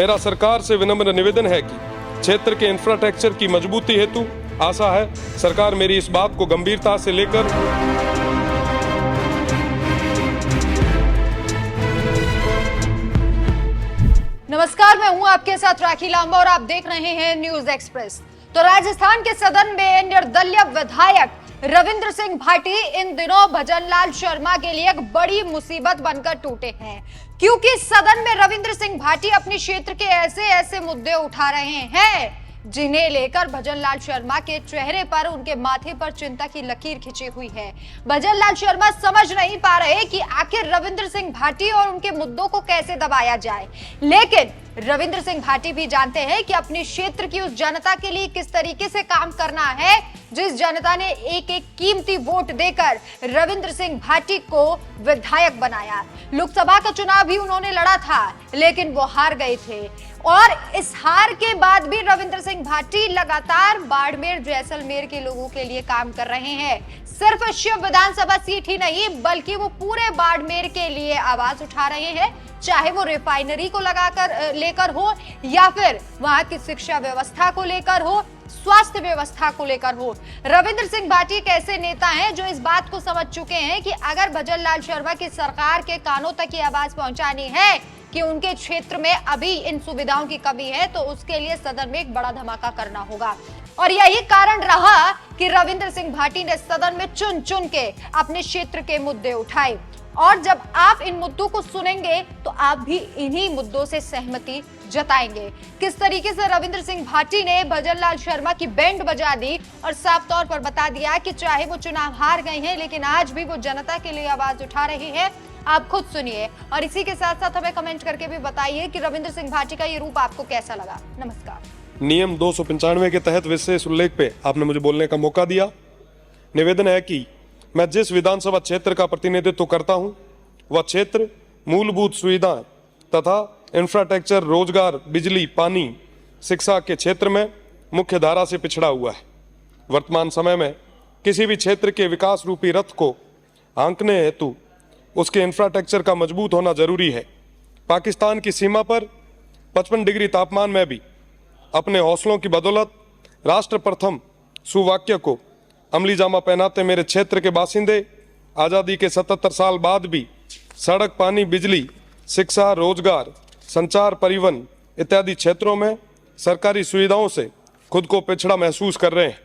मेरा सरकार से विनम्र निवेदन है कि क्षेत्र के इंफ्रास्ट्रक्चर की मजबूती हेतु आशा है सरकार मेरी इस बात को गंभीरता से लेकर नमस्कार, मैं हूं आपके साथ राखी लांबा और आप देख रहे हैं न्यूज एक्सप्रेस। तो राजस्थान के सदन में निर्दलीय विधायक रविंद्र सिंह भाटी इन दिनों भजनलाल शर्मा के लिए एक बड़ी मुसीबत बनकर टूटे हैं, क्योंकि सदन में रविंद्र सिंह भाटी अपने क्षेत्र के ऐसे मुद्दे उठा रहे हैं जिन्हें लेकर भजनलाल शर्मा के चेहरे पर, उनके माथे पर चिंता की लकीर खिंची हुई है। भजनलाल शर्मा समझ नहीं पा रहे कि आखिर रविंद्र सिंह भाटी और उनके मुद्दों को कैसे दबाया जाए, लेकिन रविंद्र सिंह भाटी भी जानते हैं कि अपने क्षेत्र की उस जनता के लिए किस तरीके से काम करना है जिस जनता ने एक कीमती वोट देकर रविंद्र सिंह भाटी को विधायक बनाया। लोकसभा का चुनाव भी उन्होंने लड़ा था, लेकिन वो हार गए थे और इस हार के बाद भी रविंद्र सिंह भाटी लगातार बाड़मेर जैसलमेर के लोगों के लिए काम कर रहे हैं। सिर्फ शिव विधानसभा सीट ही नहीं, बल्कि वो पूरे बाड़मेर के लिए आवाज उठा रहे हैं, चाहे वो रिफाइनरी को लेकर हो या फिर वहां की शिक्षा व्यवस्था को लेकर हो, स्वास्थ्य व्यवस्था को लेकर हो। रविंद्र सिंह भाटी एक ऐसे नेता हैं जो इस बात को समझ चुके हैं कि अगर भजनलाल शर्मा की सरकार के कानों तक ये आवाज पहुंचानी है कि उनके क्षेत्र में अभी इन सुविधाओं की कमी है, तो उसके लिए सदन में एक बड़ा धमाका करना होगा। और यही कारण रहा कि रविंद्र सिंह भाटी ने सदन में चुन चुन के अपने क्षेत्र के मुद्दे उठाए। और जब आप इन मुद्दों को सुनेंगे तो आप भी इन्हीं मुद्दों से सहमति जताएंगे। किस तरीके से रविंद्र सिंह भाटी ने भजनलाल शर्मा की बैंड बजा दी और साफ तौर पर बता दिया कि चाहे वो चुनाव हार गए हैं, लेकिन आज भी वो जनता के लिए आवाज उठा रहे हैं। आप खुद सुनिए और इसी के साथ साथ हमें कमेंट करके भी बताइए कि रविंद्र सिंह भाटी का ये रूप आपको कैसा लगा। नमस्कार। नियम 295 के तहत विशेष उल्लेख पे आपने मुझे बोलने का मौका दिया। निवेदन है कि मैं जिस विधानसभा क्षेत्र का प्रतिनिधित्व करता हूं, वह क्षेत्र मूलभूत सुविधाएं तथा इंफ्रास्ट्रक्चर, रोजगार, बिजली, पानी, शिक्षा के क्षेत्र में मुख्य धारा से पिछड़ा हुआ है। वर्तमान समय में किसी भी क्षेत्र के विकास रूपी रथ को आंकने हेतु उसके इंफ्रास्ट्रक्चर का मजबूत होना जरूरी है। पाकिस्तान की सीमा पर 55 डिग्री तापमान में भी अपने हौसलों की बदौलत राष्ट्र प्रथम सुवाक्य को अमली जामा पहनाते मेरे क्षेत्र के बासिंदे आज़ादी के 77 साल बाद भी सड़क, पानी, बिजली, शिक्षा, रोजगार, संचार, परिवहन इत्यादि क्षेत्रों में सरकारी सुविधाओं से खुद को पिछड़ा महसूस कर रहे हैं।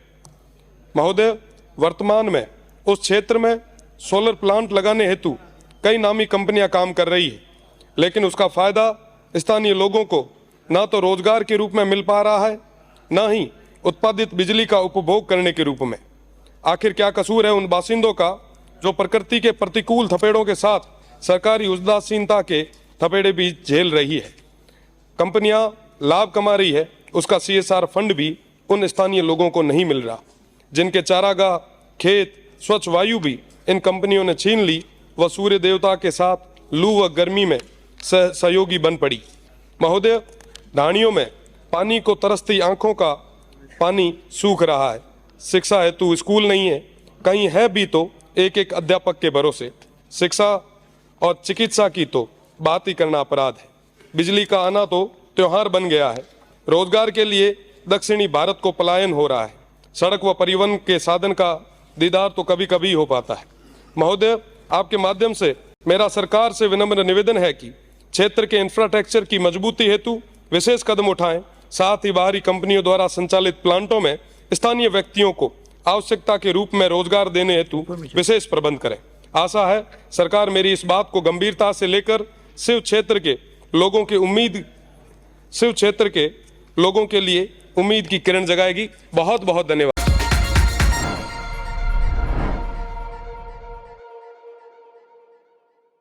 महोदय, वर्तमान में उस क्षेत्र में सोलर प्लांट लगाने हेतु कई नामी कंपनियां काम कर रही है, लेकिन उसका फायदा स्थानीय लोगों को न तो रोजगार के रूप में मिल पा रहा है, न ही उत्पादित बिजली का उपभोग करने के रूप में। आखिर क्या कसूर है उन बासिंदों का जो प्रकृति के प्रतिकूल थपेड़ों के साथ सरकारी उदासीनता के थपेड़े भी झेल रही है। कंपनियां लाभ कमा रही है, उसका CSR फंड भी उन स्थानीय लोगों को नहीं मिल रहा, जिनके चारागाह, खेत, स्वच्छ वायु भी इन कंपनियों ने छीन ली। वह सूर्य देवता के साथ लू व गर्मी में सहयोगी बन पड़ी। महोदय, ढाणियों में पानी को तरसती आंखों का पानी सूख रहा है। शिक्षा हेतु स्कूल नहीं है, कहीं है भी तो एक अध्यापक के भरोसे। शिक्षा और चिकित्सा की तो बात ही करना अपराध है। बिजली का आना तो त्योहार बन गया है। रोजगार के लिए दक्षिणी भारत को पलायन हो रहा है। सड़क व परिवहन के साधन का दीदार तो कभी कभी हो पाता है। महोदय, आपके माध्यम से मेरा सरकार से विनम्र निवेदन है कि क्षेत्र के इंफ्रास्ट्रक्चर की मजबूती हेतु विशेष कदम उठाएं, साथ ही बाहरी कंपनियों द्वारा संचालित प्लांटों में स्थानीय व्यक्तियों को आवश्यकता के रूप में रोजगार देने हेतु विशेष प्रबंध करें। आशा है सरकार मेरी इस बात को गंभीरता से लेकर शिव क्षेत्र के लोगों के लिए उम्मीद की किरण जगाएगी। बहुत बहुत धन्यवाद।